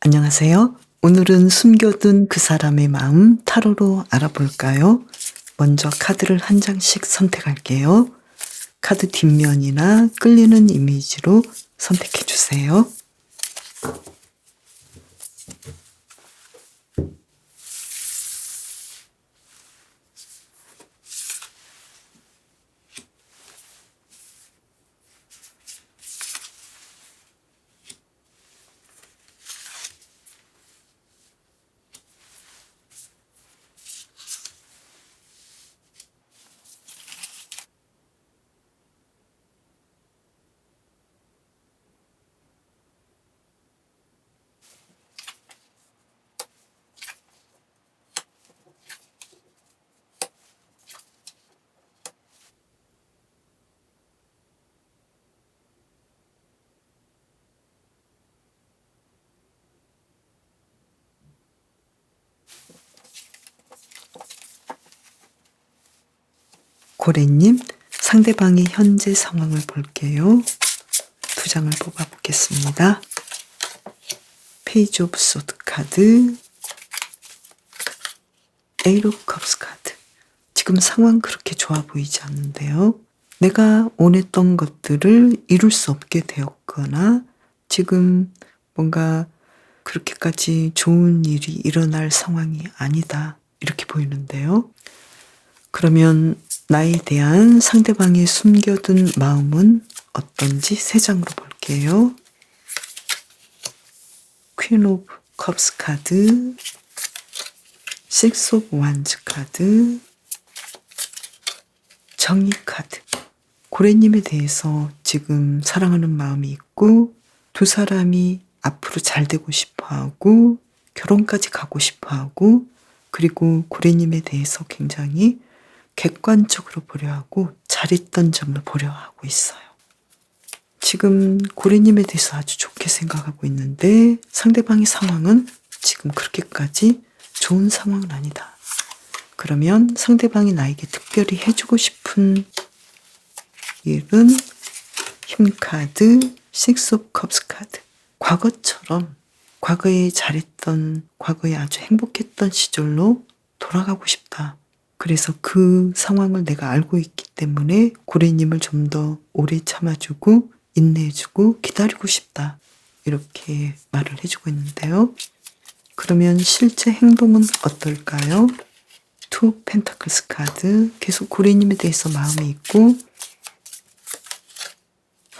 안녕하세요. 오늘은 숨겨둔 그 사람의 마음 타로로 알아볼까요? 먼저 카드를 한 장씩 선택할게요. 카드 뒷면이나 끌리는 이미지로 선택해 주세요. 고래님, 상대방의 현재 상황을 볼게요. 두 장을 뽑아보겠습니다. 페이지 오브 소드 카드, 에이트 오브 컵스 카드. 지금 상황 그렇게 좋아 보이지 않는데요. 내가 원했던 것들을 이룰 수 없게 되었거나 지금 뭔가 그렇게까지 좋은 일이 일어날 상황이 아니다. 이렇게 보이는데요. 그러면 나에 대한 상대방의 숨겨둔 마음은 어떤지 세 장으로 볼게요. 퀸 오브 컵스 카드, 식스 오브 완즈 카드, 정의 카드. 고래님에 대해서 지금 사랑하는 마음이 있고 두 사람이 앞으로 잘 되고 싶어하고 결혼까지 가고 싶어하고 그리고 고래님에 대해서 굉장히 객관적으로 보려 하고 잘했던 점을 보려 하고 있어요. 지금 고래님에 대해서 아주 좋게 생각하고 있는데 상대방의 상황은 지금 그렇게까지 좋은 상황은 아니다. 그러면 상대방이 나에게 특별히 해주고 싶은 일은 힘카드, 식스 오브 컵스 카드. 과거처럼 과거에 잘했던, 과거에 아주 행복했던 시절로 돌아가고 싶다. 그래서 그 상황을 내가 알고 있기 때문에 고래님을 좀 더 오래 참아주고 인내해주고 기다리고 싶다. 이렇게 말을 해주고 있는데요. 그러면 실제 행동은 어떨까요? 투 펜타클스 카드. 계속 고래님에 대해서 마음이 있고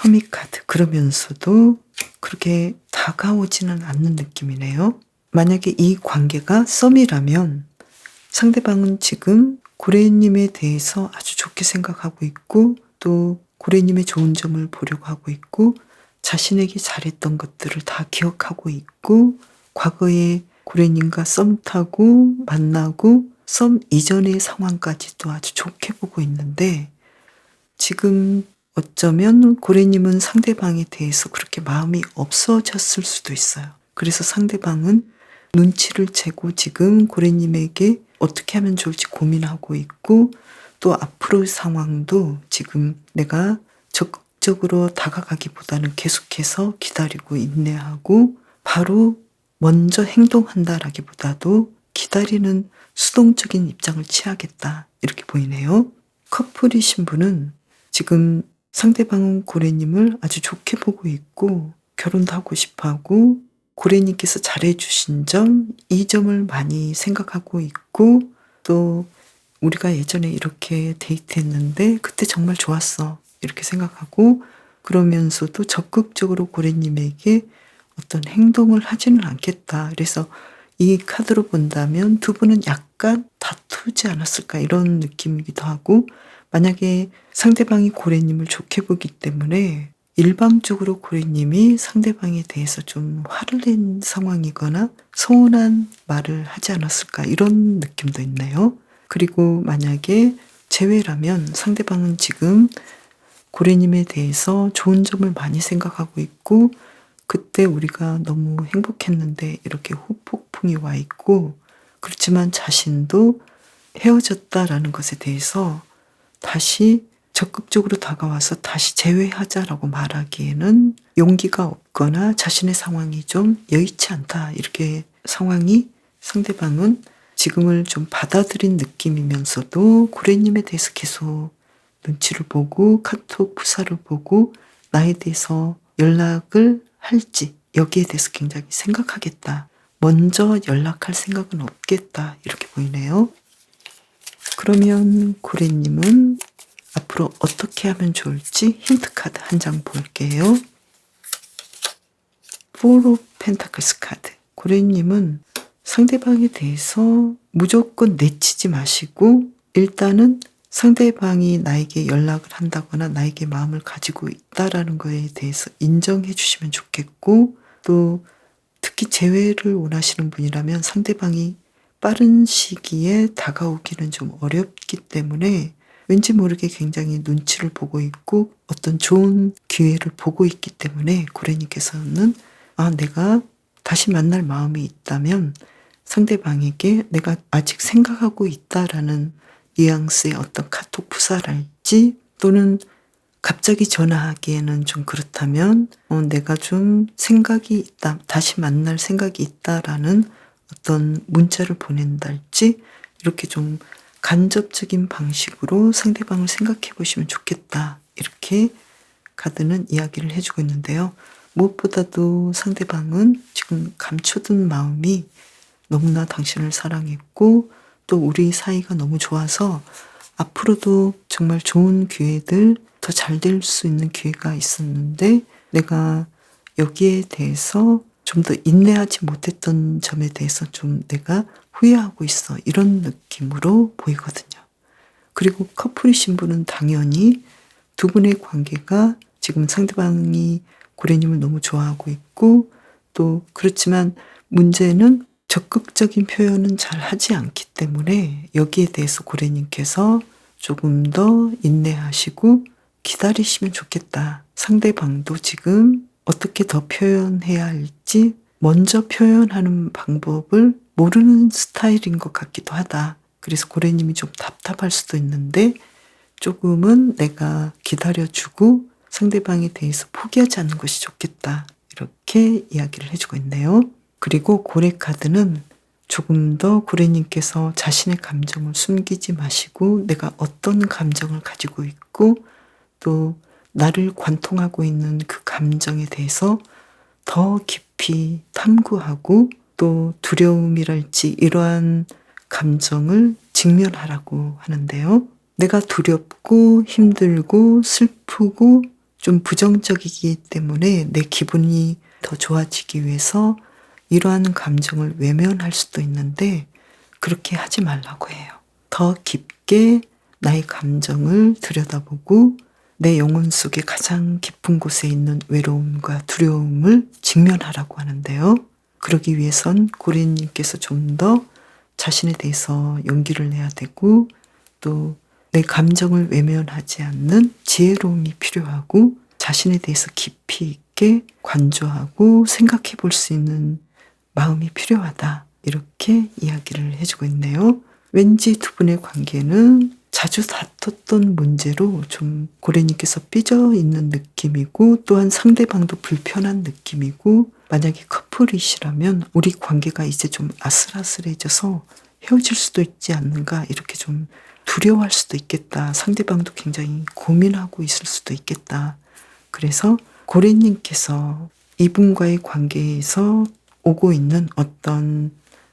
허밋 카드. 그러면서도 그렇게 다가오지는 않는 느낌이네요. 만약에 이 관계가 썸이라면 상대방은 지금 고래님에 대해서 아주 좋게 생각하고 있고 또 고래님의 좋은 점을 보려고 하고 있고 자신에게 잘했던 것들을 다 기억하고 있고 과거에 고래님과 썸 타고 만나고 썸 이전의 상황까지도 아주 좋게 보고 있는데 지금 어쩌면 고래님은 상대방에 대해서 그렇게 마음이 없어졌을 수도 있어요. 그래서 상대방은 눈치를 채고 지금 고래님에게 어떻게 하면 좋을지 고민하고 있고 또 앞으로의 상황도 지금 내가 적극적으로 다가가기보다는 계속해서 기다리고 인내하고 바로 먼저 행동한다라기보다도 기다리는 수동적인 입장을 취하겠다 이렇게 보이네요. 커플이신 분은 지금 상대방은 고래님을 아주 좋게 보고 있고 결혼도 하고 싶어하고 고래님께서 잘해주신 점, 이 점을 많이 생각하고 있고 또 우리가 예전에 이렇게 데이트했는데 그때 정말 좋았어 이렇게 생각하고 그러면서도 적극적으로 고래님에게 어떤 행동을 하지는 않겠다. 그래서 이 카드로 본다면 두 분은 약간 다투지 않았을까 이런 느낌이기도 하고 만약에 상대방이 고래님을 좋게 보기 때문에 일방적으로 고래님이 상대방에 대해서 좀 화를 낸 상황이거나 서운한 말을 하지 않았을까 이런 느낌도 있네요. 그리고 만약에 재회라면 상대방은 지금 고래님에 대해서 좋은 점을 많이 생각하고 있고 그때 우리가 너무 행복했는데 이렇게 후폭풍이 와 있고 그렇지만 자신도 헤어졌다라는 것에 대해서 다시 적극적으로 다가와서 다시 재회하자라고 말하기에는 용기가 있거나 자신의 상황이 좀 여의치 않다. 이렇게 상대방은 지금을 좀 받아들인 느낌이면서도 고래님에 대해서 계속 눈치를 보고 카톡 프사를 보고 나에 대해서 연락을 할지 여기에 대해서 굉장히 생각하겠다. 먼저 연락할 생각은 없겠다. 이렇게 보이네요. 그러면 고래님은 앞으로 어떻게 하면 좋을지 힌트 카드 한 장 볼게요. Four of Pentacles 카드. 고래님은 상대방에 대해서 무조건 내치지 마시고 일단은 상대방이 나에게 연락을 한다거나 나에게 마음을 가지고 있다라는 거에 대해서 인정해 주시면 좋겠고, 또 특히 재회를 원하시는 분이라면 상대방이 빠른 시기에 다가오기는 좀 어렵기 때문에 왠지 모르게 굉장히 눈치를 보고 있고 어떤 좋은 기회를 보고 있기 때문에 고래님께서는 내가 다시 만날 마음이 있다면 상대방에게 내가 아직 생각하고 있다라는 뉘앙스의 어떤 카톡 프사랄지, 또는 갑자기 전화하기에는 좀 그렇다면 내가 좀 생각이 있다, 다시 만날 생각이 있다라는 어떤 문자를 보낸달지, 이렇게 좀 간접적인 방식으로 상대방을 생각해 보시면 좋겠다. 이렇게 카드는 이야기를 해주고 있는데요. 무엇보다도 상대방은 지금 감춰둔 마음이 너무나 당신을 사랑했고 또 우리 사이가 너무 좋아서 앞으로도 정말 좋은 기회들, 더 잘 될 수 있는 기회가 있었는데 내가 여기에 대해서 좀 더 인내하지 못했던 점에 대해서 좀 내가 후회하고 있어. 이런 느낌으로 보이거든요. 그리고 커플이신 분은 당연히 두 분의 관계가 지금 상대방이 고래님을 너무 좋아하고 있고, 또 그렇지만 문제는 적극적인 표현은 잘 하지 않기 때문에 여기에 대해서 고래님께서 조금 더 인내하시고 기다리시면 좋겠다. 상대방도 지금 어떻게 더 표현해야 할지 먼저 표현하는 방법을 모르는 스타일인 것 같기도 하다. 그래서 고래님이 좀 답답할 수도 있는데 조금은 내가 기다려주고 상대방에 대해서 포기하지 않는 것이 좋겠다. 이렇게 이야기를 해주고 있네요. 그리고 고래 카드는 조금 더 고래님께서 자신의 감정을 숨기지 마시고 내가 어떤 감정을 가지고 있고 또 나를 관통하고 있는 그 감정에 대해서 더 깊이 탐구하고 또 두려움이랄지 이러한 감정을 직면하라고 하는데요. 내가 두렵고 힘들고 슬프고 좀 부정적이기 때문에 내 기분이 더 좋아지기 위해서 이러한 감정을 외면할 수도 있는데 그렇게 하지 말라고 해요. 더 깊게 나의 감정을 들여다보고 내 영혼 속에 가장 깊은 곳에 있는 외로움과 두려움을 직면하라고 하는데요. 그러기 위해선 고래님께서 좀 더 자신에 대해서 용기를 내야 되고 또 내 감정을 외면하지 않는 지혜로움이 필요하고 자신에 대해서 깊이 있게 관조하고 생각해 볼 수 있는 마음이 필요하다. 이렇게 이야기를 해주고 있네요. 왠지 두 분의 관계는 자주 다퉜던 문제로 좀 고래님께서 삐져 있는 느낌이고 또한 상대방도 불편한 느낌이고, 만약에 커플이시라면 우리 관계가 이제 좀 아슬아슬해져서 헤어질 수도 있지 않는가 이렇게 좀 두려워할 수도 있겠다. 상대방도 굉장히 고민하고 있을 수도 있겠다. 그래서 고래님께서 이분과의 관계에서 오고 있는 어떤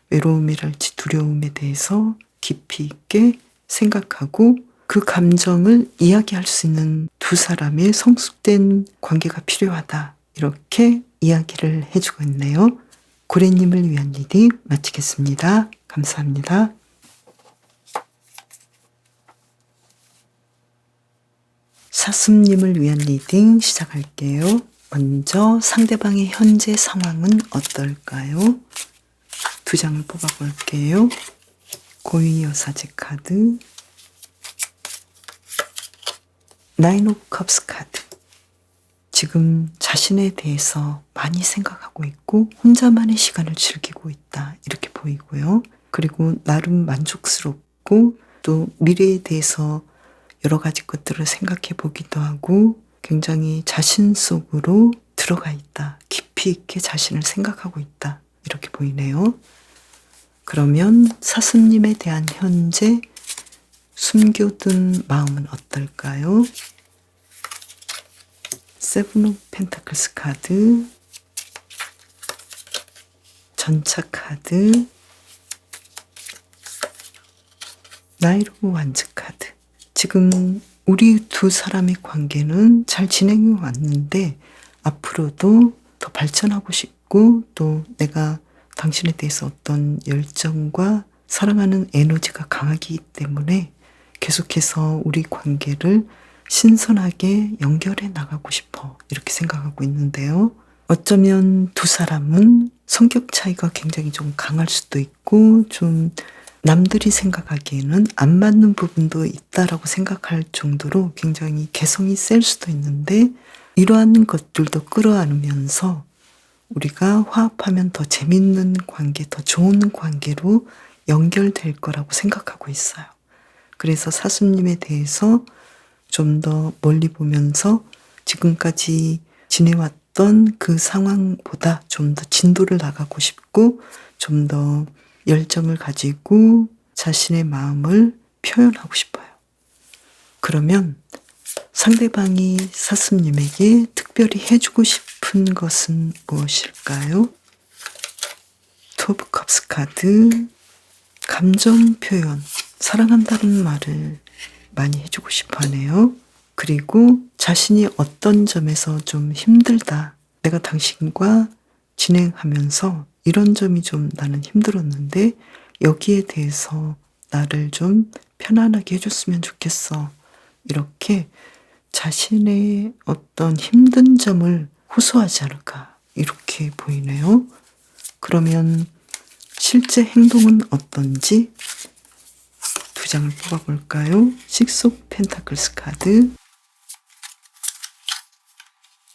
외로움이랄지 두려움에 대해서 깊이 있게 생각하고 그 감정을 이야기할 수 있는 두 사람의 성숙된 관계가 필요하다. 이렇게 이야기를 해주고 있네요. 고래님을 위한 리딩 마치겠습니다. 감사합니다. 사슴님을 위한 리딩 시작할게요. 먼저 상대방의 현재 상황은 어떨까요? 두 장을 뽑아볼게요. 고위 여사제 카드, 나인 오브 컵스 카드. 지금 자신에 대해서 많이 생각하고 있고 혼자만의 시간을 즐기고 있다. 이렇게 보이고요. 그리고 나름 만족스럽고 또 미래에 대해서 여러 가지 것들을 생각해 보기도 하고 굉장히 자신 속으로 들어가 있다. 깊이 있게 자신을 생각하고 있다. 이렇게 보이네요. 그러면 사슴님에 대한 현재 숨겨둔 마음은 어떨까요? 세븐 오브 펜타클스 카드, 전차 카드, 나이트 오브 완즈 카드. 지금 우리 두 사람의 관계는 잘 진행해 왔는데 앞으로도 더 발전하고 싶고 또 내가 당신에 대해서 어떤 열정과 사랑하는 에너지가 강하기 때문에 계속해서 우리 관계를 신선하게 연결해 나가고 싶어 이렇게 생각하고 있는데요. 어쩌면 두 사람은 성격 차이가 굉장히 좀 강할 수도 있고 좀 남들이 생각하기에는 안 맞는 부분도 있다라고 생각할 정도로 굉장히 개성이 셀 수도 있는데 이러한 것들도 끌어안으면서 우리가 화합하면 더 재밌는 관계, 더 좋은 관계로 연결될 거라고 생각하고 있어요. 그래서 사슴님에 대해서 좀 더 멀리 보면서 지금까지 지내왔던 그 상황보다 좀 더 진도를 나가고 싶고 좀 더 열정을 가지고 자신의 마음을 표현하고 싶어요. 그러면 상대방이 사슴님에게 특별히 해주고 싶은 것은 무엇일까요? 투 오브 컵스 카드, 감정 표현, 사랑한다는 말을 많이 해주고 싶어 하네요. 그리고 자신이 어떤 점에서 좀 힘들다. 내가 당신과 진행하면서 이런 점이 좀 나는 힘들었는데 여기에 대해서 나를 좀 편안하게 해줬으면 좋겠어. 이렇게 자신의 어떤 힘든 점을 호소하지 않을까 이렇게 보이네요. 그러면 실제 행동은 어떤지 두 장을 뽑아볼까요? 식스 오브 펜타클스 카드,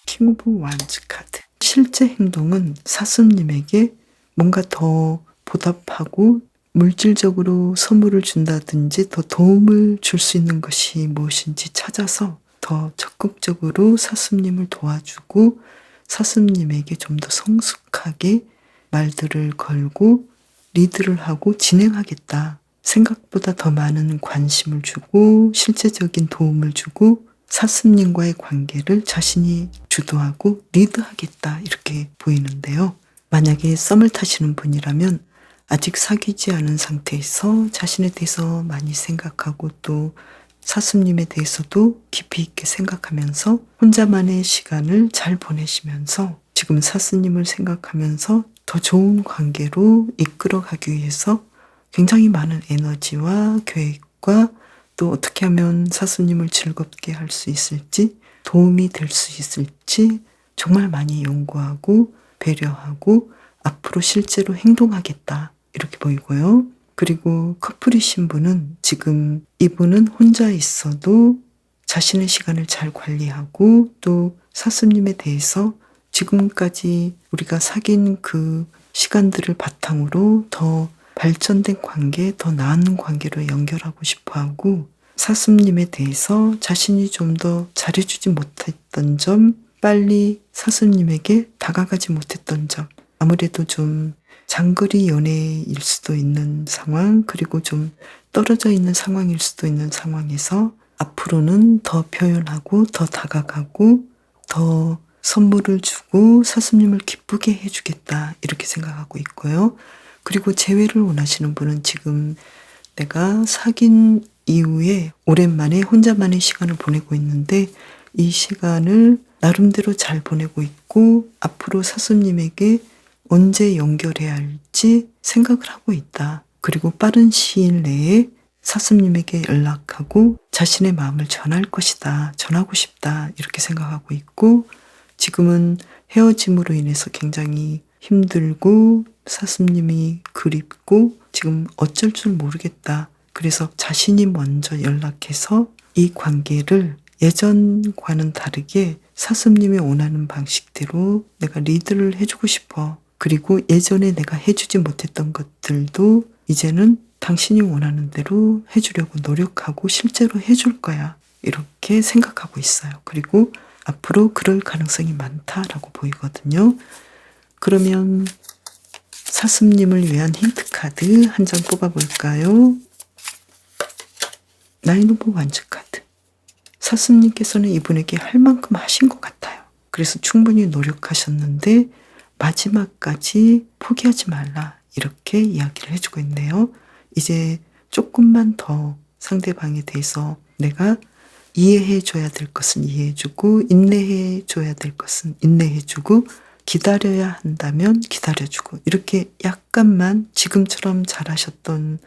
킹 오브 완즈 카드. 실제 행동은 사슴님에게 뭔가 더 보답하고 물질적으로 선물을 준다든지 더 도움을 줄 수 있는 것이 무엇인지 찾아서 더 적극적으로 사슴님을 도와주고 사슴님에게 좀 더 성숙하게 말들을 걸고 리드를 하고 진행하겠다. 생각보다 더 많은 관심을 주고 실제적인 도움을 주고 사슴님과의 관계를 자신이 주도하고 리드하겠다 이렇게 보이는데요. 만약에 썸을 타시는 분이라면 아직 사귀지 않은 상태에서 자신에 대해서 많이 생각하고 또 사슴님에 대해서도 깊이 있게 생각하면서 혼자만의 시간을 잘 보내시면서 지금 사슴님을 생각하면서 더 좋은 관계로 이끌어가기 위해서 굉장히 많은 에너지와 계획과 또 어떻게 하면 사슴님을 즐겁게 할 수 있을지 도움이 될 수 있을지 정말 많이 연구하고 배려하고 앞으로 실제로 행동하겠다 이렇게 보이고요. 그리고 커플이신 분은 지금 이분은 혼자 있어도 자신의 시간을 잘 관리하고 또 사슴님에 대해서 지금까지 우리가 사귄 그 시간들을 바탕으로 더 발전된 관계, 더 나은 관계로 연결하고 싶어하고 사슴님에 대해서 자신이 좀 더 잘해주지 못했던 점, 빨리 사슴님에게 다가가지 못했던 점, 아무래도 좀 장거리 연애일 수도 있는 상황, 그리고 좀 떨어져 있는 상황일 수도 있는 상황에서 앞으로는 더 표현하고 더 다가가고 더 선물을 주고 사슴님을 기쁘게 해주겠다 이렇게 생각하고 있고요. 그리고 재회를 원하시는 분은 지금 내가 사귄 이후에 오랜만에 혼자만의 시간을 보내고 있는데 이 시간을 나름대로 잘 보내고 있고 앞으로 사슴님에게 언제 연결해야 할지 생각을 하고 있다. 그리고 빠른 시일 내에 사슴님에게 연락하고 자신의 마음을 전할 것이다. 전하고 싶다. 이렇게 생각하고 있고 지금은 헤어짐으로 인해서 굉장히 힘들고 사슴님이 그립고 지금 어쩔 줄 모르겠다. 그래서 자신이 먼저 연락해서 이 관계를 예전과는 다르게 사슴님이 원하는 방식대로 내가 리드를 해주고 싶어. 그리고 예전에 내가 해주지 못했던 것들도 이제는 당신이 원하는 대로 해주려고 노력하고 실제로 해줄 거야. 이렇게 생각하고 있어요. 그리고 앞으로 그럴 가능성이 많다라고 보이거든요. 그러면 사슴님을 위한 힌트 카드 한 장 뽑아볼까요? 나인 오브 완즈 카드. 사슴님께서는 이분에게 할 만큼 하신 것 같아요. 그래서 충분히 노력하셨는데 마지막까지 포기하지 말라, 이렇게 이야기를 해주고 있네요. 이제 조금만 더 상대방에 대해서 내가 이해해줘야 될 것은 이해해주고, 인내해줘야 될 것은 인내해주고, 기다려야 한다면 기다려주고, 이렇게 약간만 지금처럼 잘하셨던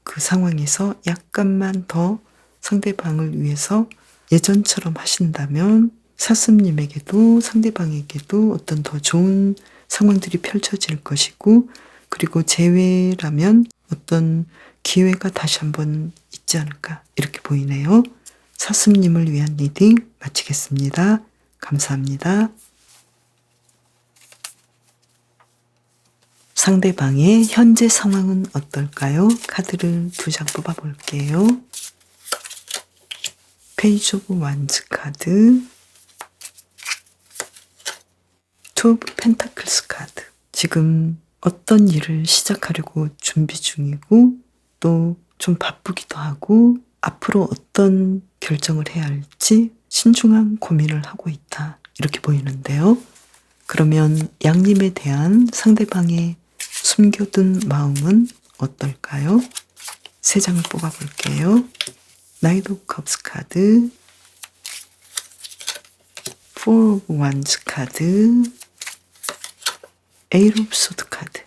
그 상황에서 약간만 더 상대방을 위해서 예전처럼 하신다면 사슴님에게도 상대방에게도 어떤 더 좋은 상황들이 펼쳐질 것이고, 그리고 재회라면 어떤 기회가 다시 한번 있지 않을까, 이렇게 보이네요. 사슴님을 위한 리딩 마치겠습니다. 감사합니다. 상대방의 현재 상황은 어떨까요? 카드를 2장 뽑아볼게요. 페이지 오브 완즈 카드, 투 오브 펜타클스 카드. 지금 어떤 일을 시작하려고 준비 중이고, 또 좀 바쁘기도 하고, 앞으로 어떤 결정을 해야 할지 신중한 고민을 하고 있다, 이렇게 보이는데요. 그러면 양님에 대한 상대방의 숨겨둔 마음은 어떨까요? 3장을 뽑아볼게요. 나이트 오브 컵스 카드, 포 오브 완즈 카드, 에이트 오브 소드 카드.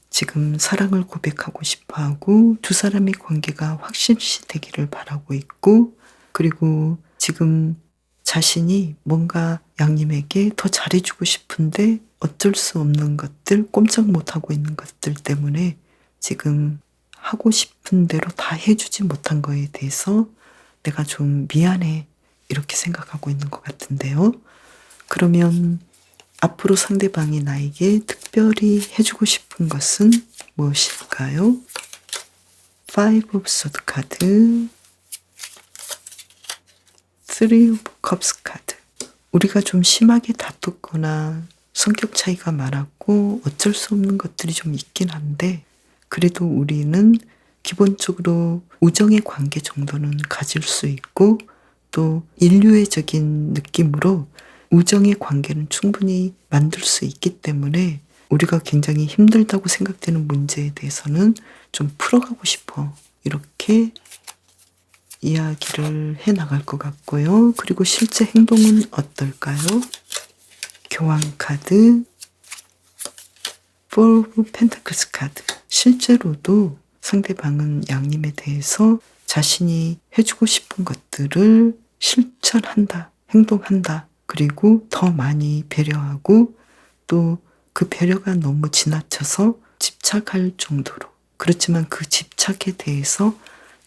지금 사랑을 고백하고 싶어하고 두 사람의 관계가 확실시 되기를 바라고 있고, 그리고 지금 자신이 뭔가 양님에게 더 잘해주고 싶은데 어쩔 수 없는 것들, 꼼짝 못하고 있는 것들 때문에 지금 하고 싶은 대로 다 해주지 못한 거에 대해서 내가 좀 미안해, 이렇게 생각하고 있는 것 같은데요. 그러면 앞으로 상대방이 나에게 특별히 해주고 싶은 것은 무엇일까요? 파이브 오브 소드 카드, 3 오브 컵스 카드. 우리가 좀 심하게 다투거나 성격 차이가 많았고 어쩔 수 없는 것들이 좀 있긴 한데, 그래도 우리는 기본적으로 우정의 관계 정도는 가질 수 있고, 또 인류애적인 느낌으로 우정의 관계는 충분히 만들 수 있기 때문에 우리가 굉장히 힘들다고 생각되는 문제에 대해서는 좀 풀어가고 싶어, 이렇게 이야기를 해나갈 것 같고요. 그리고 실제 행동은 어떨까요? 교황 카드, 4 오브 펜타클스 카드. 실제로도 상대방은 양님에 대해서 자신이 해주고 싶은 것들을 실천한다, 행동한다, 그리고 더 많이 배려하고, 또 그 배려가 너무 지나쳐서 집착할 정도로, 그렇지만 그 집착에 대해서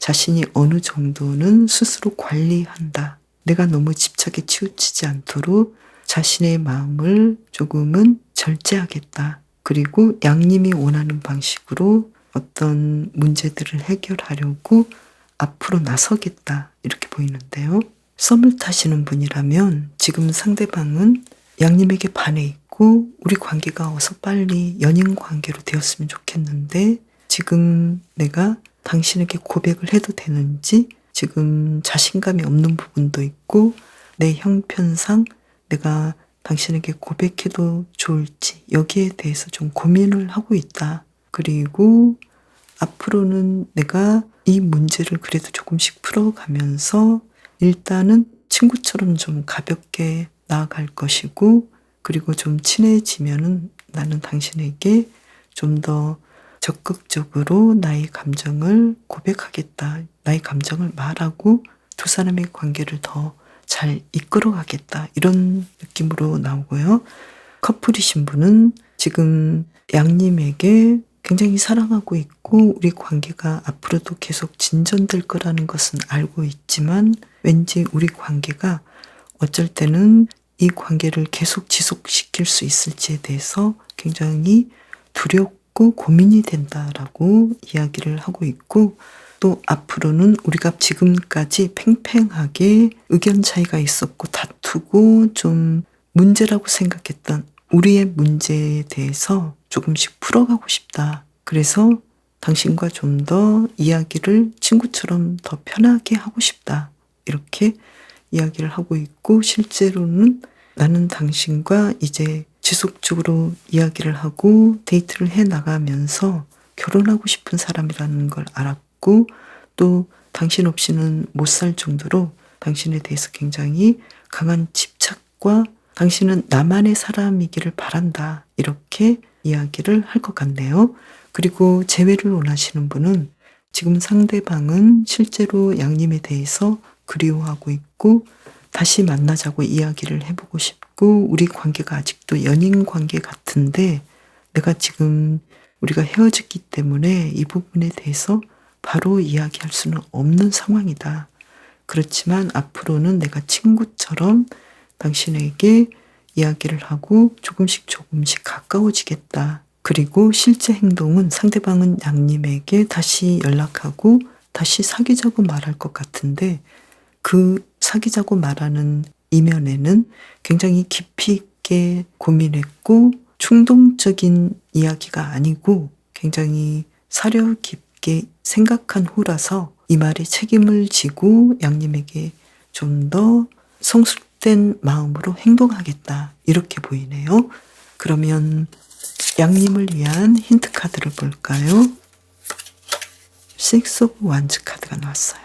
자신이 어느 정도는 스스로 관리한다. 내가 너무 집착에 치우치지 않도록 자신의 마음을 조금은 절제하겠다. 그리고 양님이 원하는 방식으로 어떤 문제들을 해결하려고 앞으로 나서겠다, 이렇게 보이는데요. 썸을 타시는 분이라면 지금 상대방은 양님에게 반해 있고 우리 관계가 어서 빨리 연인 관계로 되었으면 좋겠는데, 지금 내가 당신에게 고백을 해도 되는지 지금 자신감이 없는 부분도 있고, 내 형편상 내가 당신에게 고백해도 좋을지 여기에 대해서 좀 고민을 하고 있다. 그리고 앞으로는 내가 이 문제를 그래도 조금씩 풀어가면서 일단은 친구처럼 좀 가볍게 나아갈 것이고, 그리고 좀 친해지면은 나는 당신에게 좀 더 적극적으로 나의 감정을 고백하겠다, 나의 감정을 말하고 두 사람의 관계를 더 잘 이끌어가겠다, 이런 느낌으로 나오고요. 커플이신 분은 지금 양님에게 굉장히 사랑하고 있고 우리 관계가 앞으로도 계속 진전될 거라는 것은 알고 있지만, 왠지 우리 관계가 어쩔 때는 이 관계를 계속 지속시킬 수 있을지에 대해서 굉장히 두렵고 고민이 된다라고 이야기를 하고 있고, 또 앞으로는 우리가 지금까지 팽팽하게 의견 차이가 있었고 다투고 좀 문제라고 생각했던 우리의 문제에 대해서 조금씩 풀어가고 싶다. 그래서 당신과 좀 더 이야기를 친구처럼 더 편하게 하고 싶다. 이렇게 이야기를 하고 있고, 실제로는 나는 당신과 이제 지속적으로 이야기를 하고 데이트를 해 나가면서 결혼하고 싶은 사람이라는 걸 알았고, 또 당신 없이는 못 살 정도로 당신에 대해서 굉장히 강한 집착과 당신은 나만의 사람이기를 바란다. 이렇게 이야기를 할 것 같네요. 그리고 재회를 원하시는 분은 지금 상대방은 실제로 양님에 대해서 그리워하고 있고 다시 만나자고 이야기를 해보고 싶고, 우리 관계가 아직도 연인 관계 같은데 내가 지금 우리가 헤어졌기 때문에 이 부분에 대해서 바로 이야기할 수는 없는 상황이다. 그렇지만 앞으로는 내가 친구처럼 당신에게 이야기를 하고 조금씩 가까워지겠다. 그리고 실제 행동은 상대방은 양님에게 다시 연락하고 다시 사귀자고 말할 것 같은데, 그 사귀자고 말하는 이면에는 굉장히 깊이 있게 고민했고 충동적인 이야기가 아니고 굉장히 사려 깊게 생각한 후라서 이 말에 책임을 지고 양님에게 좀 더 성숙된 마음으로 행동하겠다. 이렇게 보이네요. 그러면 양님을 위한 힌트 카드를 볼까요? 식스 오브 완즈 카드가 나왔어요.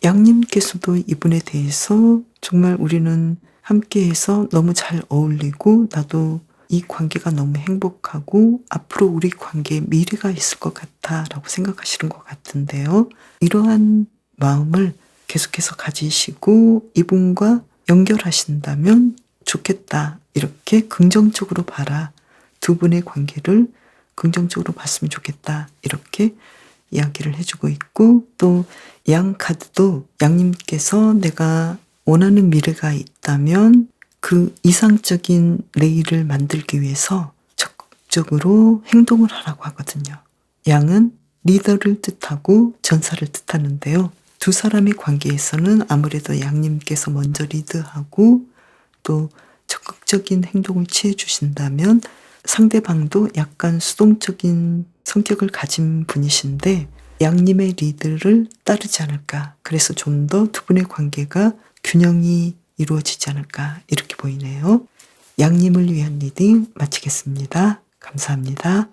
양님께서도 이분에 대해서 정말 우리는 함께해서 너무 잘 어울리고 나도 이 관계가 너무 행복하고 앞으로 우리 관계에 미래가 있을 것 같아 라고 생각하시는 것 같은데요. 이러한 마음을 계속해서 가지시고 이분과 연결하신다면 좋겠다. 이렇게 긍정적으로 봐라. 두 분의 관계를 긍정적으로 봤으면 좋겠다. 이렇게 이야기를 해주고 있고, 또 양 카드도 양님께서 내가 원하는 미래가 있다면 그 이상적인 내일을 만들기 위해서 적극적으로 행동을 하라고 하거든요. 양은 리더를 뜻하고 전사를 뜻하는데요. 두 사람의 관계에서는 아무래도 양님께서 먼저 리드하고 또 적극적인 행동을 취해 주신다면 상대방도 약간 수동적인 성격을 가진 분이신데 양님의 리드를 따르지 않을까. 그래서 좀 더 두 분의 관계가 균형이 이루어지지 않을까. 이렇게 보이네요. 양님을 위한 리딩 마치겠습니다. 감사합니다.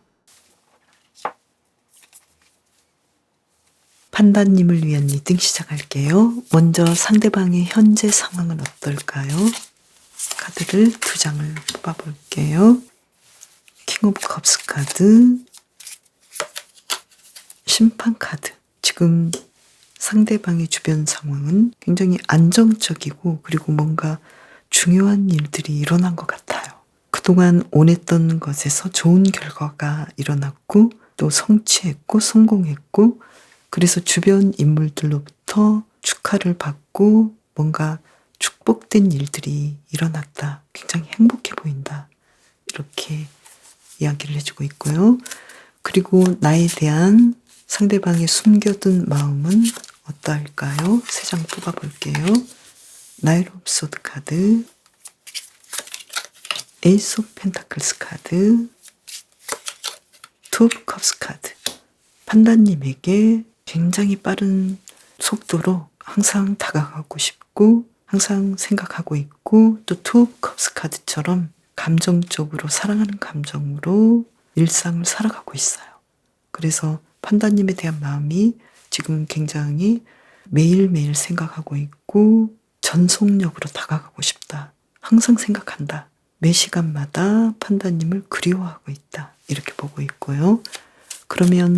판다님을 위한 리딩 시작할게요. 먼저 상대방의 현재 상황은 어떨까요? 카드를 2장을 뽑아볼게요. 킹 오브 컵스 카드, 심판 카드. 지금 상대방의 주변 상황은 굉장히 안정적이고 그리고 뭔가 중요한 일들이 일어난 것 같아요. 그동안 원했던 것에서 좋은 결과가 일어났고 또 성취했고 성공했고, 그래서 주변 인물들로부터 축하를 받고 뭔가 축복된 일들이 일어났다. 굉장히 행복해 보인다. 이렇게 이야기를 해주고 있고요. 그리고 나에 대한 상대방의 숨겨둔 마음은 어떠할까요? 3장 뽑아볼게요. 나일 오브 소드 카드, 에이스 오브 펜타클스 카드, 투 오브 컵스 카드. 판다님에게 굉장히 빠른 속도로 항상 다가가고 싶고 항상 생각하고 있고, 또 투 오브 컵스 카드처럼 감정적으로 사랑하는 감정으로 일상을 살아가고 있어요. 그래서 판다님에 대한 마음이 지금 굉장히 매일매일 생각하고 있고 전속력으로 다가가고 싶다. 항상 생각한다. 매 시간마다 판다님을 그리워하고 있다. 이렇게 보고 있고요. 그러면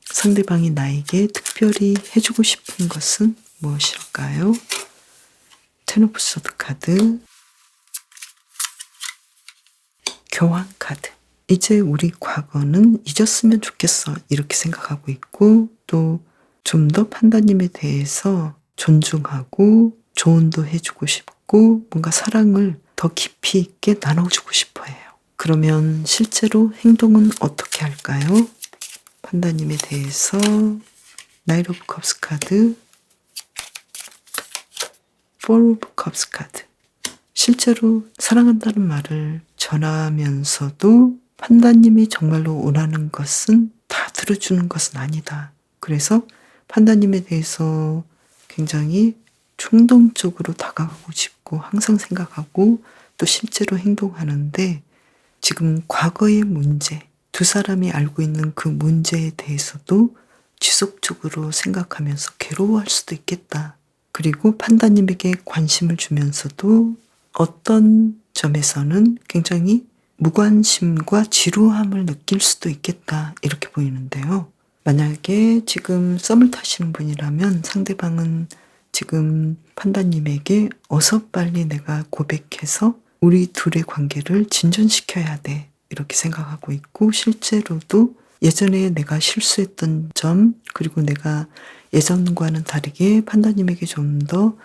상대방이 나에게 특별히 해주고 싶은 것은 무엇일까요? 텐 오브 소드 카드, 교환 카드. 이제 우리 과거는 잊었으면 좋겠어. 이렇게 생각하고 있고, 또 좀 더 판다님에 대해서 존중하고 조언도 해주고 싶고 뭔가 사랑을 더 깊이 있게 나눠주고 싶어 해요. 그러면 실제로 행동은 어떻게 할까요? 판다님에 대해서 나이트 오브 컵스 카드, 포 오브 컵스 카드. 실제로 사랑한다는 말을 전하면서도 판다님이 정말로 원하는 것은 다 들어주는 것은 아니다. 그래서 판다님에 대해서 굉장히 충동적으로 다가가고 싶고 항상 생각하고 또 실제로 행동하는데, 지금 과거의 문제, 두 사람이 알고 있는 그 문제에 대해서도 지속적으로 생각하면서 괴로워할 수도 있겠다. 그리고 판다님에게 관심을 주면서도 어떤 점에서는 굉장히 무관심과 지루함을 느낄 수도 있겠다. 이렇게 보이는데요. 만약에 지금 썸을 타시는 분이라면 상대방은 지금 판다님에게 어서 빨리 내가 고백해서 우리 둘의 관계를 진전시켜야 돼. 이렇게 생각하고 있고, 실제로도 예전에 내가 실수했던 점, 그리고 내가 예전과는 다르게 판다님에게 좀 더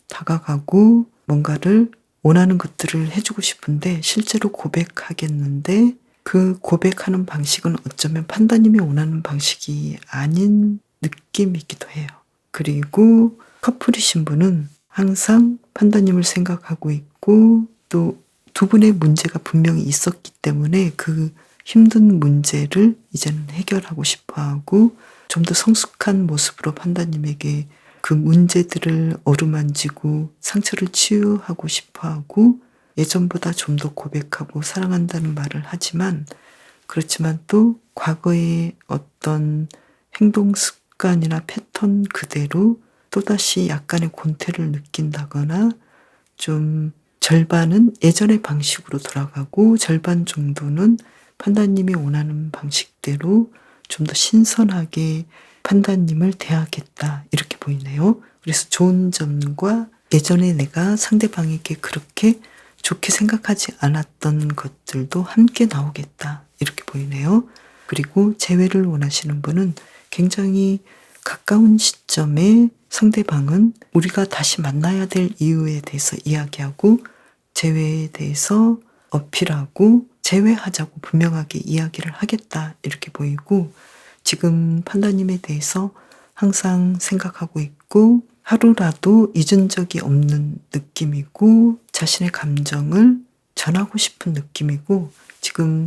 다가가고 뭔가를 원하는 것들을 해주고 싶은데 실제로 고백하겠는데 그 고백하는 방식은 어쩌면 판다님이 원하는 방식이 아닌 느낌이기도 해요. 그리고 커플이신 분은 항상 판다님을 생각하고 있고 또 두 분의 문제가 분명히 있었기 때문에 그 힘든 문제를 이제는 해결하고 싶어 하고 좀 더 성숙한 모습으로 판다님에게 그 문제들을 어루만지고 상처를 치유하고 싶어 하고 예전보다 좀 더 고백하고 사랑한다는 말을 하지만, 그렇지만 또 과거의 어떤 행동 습관이나 패턴 그대로 또다시 약간의 권태를 느낀다거나 좀 절반은 예전의 방식으로 돌아가고 절반 정도는 판다님이 원하는 방식대로 좀 더 신선하게 판다님을 대하겠다. 이렇게 보이네요. 그래서 좋은 점과 예전에 내가 상대방에게 그렇게 좋게 생각하지 않았던 것들도 함께 나오겠다. 이렇게 보이네요. 그리고 재회를 원하시는 분은 굉장히 가까운 시점에 상대방은 우리가 다시 만나야 될 이유에 대해서 이야기하고 재회에 대해서 어필하고 재회하자고 분명하게 이야기를 하겠다. 이렇게 보이고, 지금 판다님에 대해서 항상 생각하고 있고 하루라도 잊은 적이 없는 느낌이고 자신의 감정을 전하고 싶은 느낌이고, 지금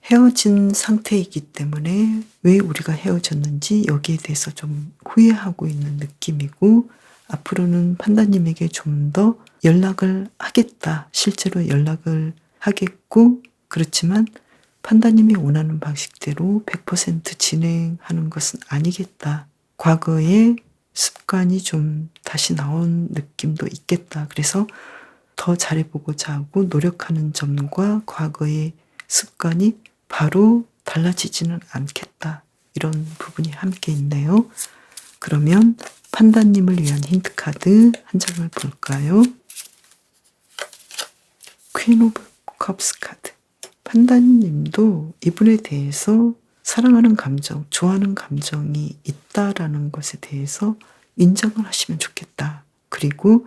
헤어진 상태이기 때문에 왜 우리가 헤어졌는지 여기에 대해서 좀 후회하고 있는 느낌이고, 앞으로는 판다님에게 좀 더 연락을 하겠다. 실제로 연락을 하겠고, 그렇지만 판다님이 원하는 방식대로 100% 진행하는 것은 아니겠다. 과거의 습관이 좀 다시 나온 느낌도 있겠다. 그래서 더 잘해보고자 하고 노력하는 점과 과거의 습관이 바로 달라지지는 않겠다. 이런 부분이 함께 있네요. 그러면 판다님을 위한 힌트 카드 한 장을 볼까요? 퀸 오브 컵스 카드. 판다님도 이분에 대해서 사랑하는 감정, 좋아하는 감정이 있다라는 것에 대해서 인정을 하시면 좋겠다. 그리고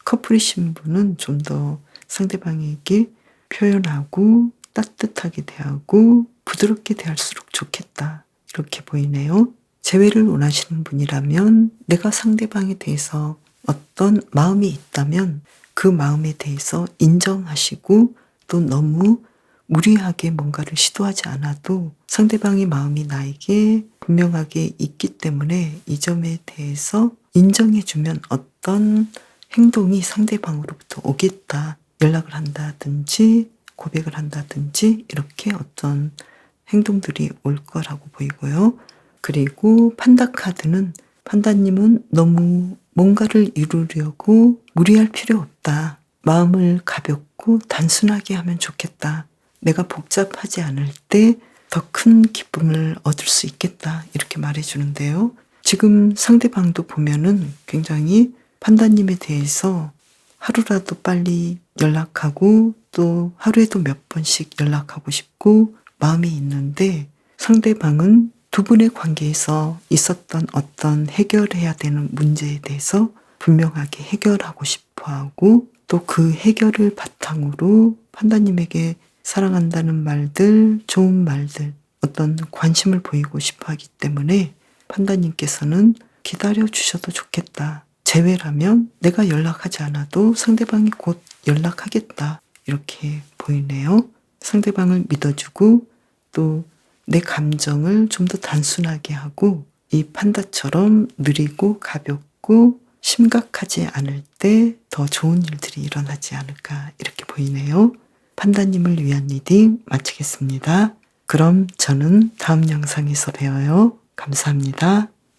커플이신 분은 좀 더 상대방에게 표현하고 따뜻하게 대하고 부드럽게 대할수록 좋겠다. 이렇게 보이네요. 재회를 원하시는 분이라면 내가 상대방에 대해서 어떤 마음이 있다면 그 마음에 대해서 인정하시고 또 너무 무리하게 뭔가를 시도하지 않아도 상대방의 마음이 나에게 분명하게 있기 때문에 이 점에 대해서 인정해주면 어떤 행동이 상대방으로부터 오겠다. 연락을 한다든지 고백을 한다든지 이렇게 어떤 행동들이 올 거라고 보이고요. 그리고 판다 카드는 판다님은 너무 뭔가를 이루려고 무리할 필요 없다. 마음을 가볍고 단순하게 하면 좋겠다. 내가 복잡하지 않을 때 더 큰 기쁨을 얻을 수 있겠다. 이렇게 말해주는데요. 지금 상대방도 보면은 굉장히 판다님에 대해서 하루라도 빨리 연락하고 또 하루에도 몇 번씩 연락하고 싶고 마음이 있는데, 상대방은 두 분의 관계에서 있었던 어떤 해결해야 되는 문제에 대해서 분명하게 해결하고 싶어 하고 또 그 해결을 바탕으로 판다님에게 사랑한다는 말들, 좋은 말들, 어떤 관심을 보이고 싶어 하기 때문에 판다님께서는 기다려 주셔도 좋겠다. 재회라면 내가 연락하지 않아도 상대방이 곧 연락하겠다. 이렇게 보이네요. 상대방을 믿어주고 또 내 감정을 좀 더 단순하게 하고 이 판다처럼 느리고 가볍고 심각하지 않을 때 더 좋은 일들이 일어나지 않을까 이렇게 보이네요. 판다님을 위한 리딩 마치겠습니다. 그럼 저는 다음 영상에서 봬요. 감사합니다.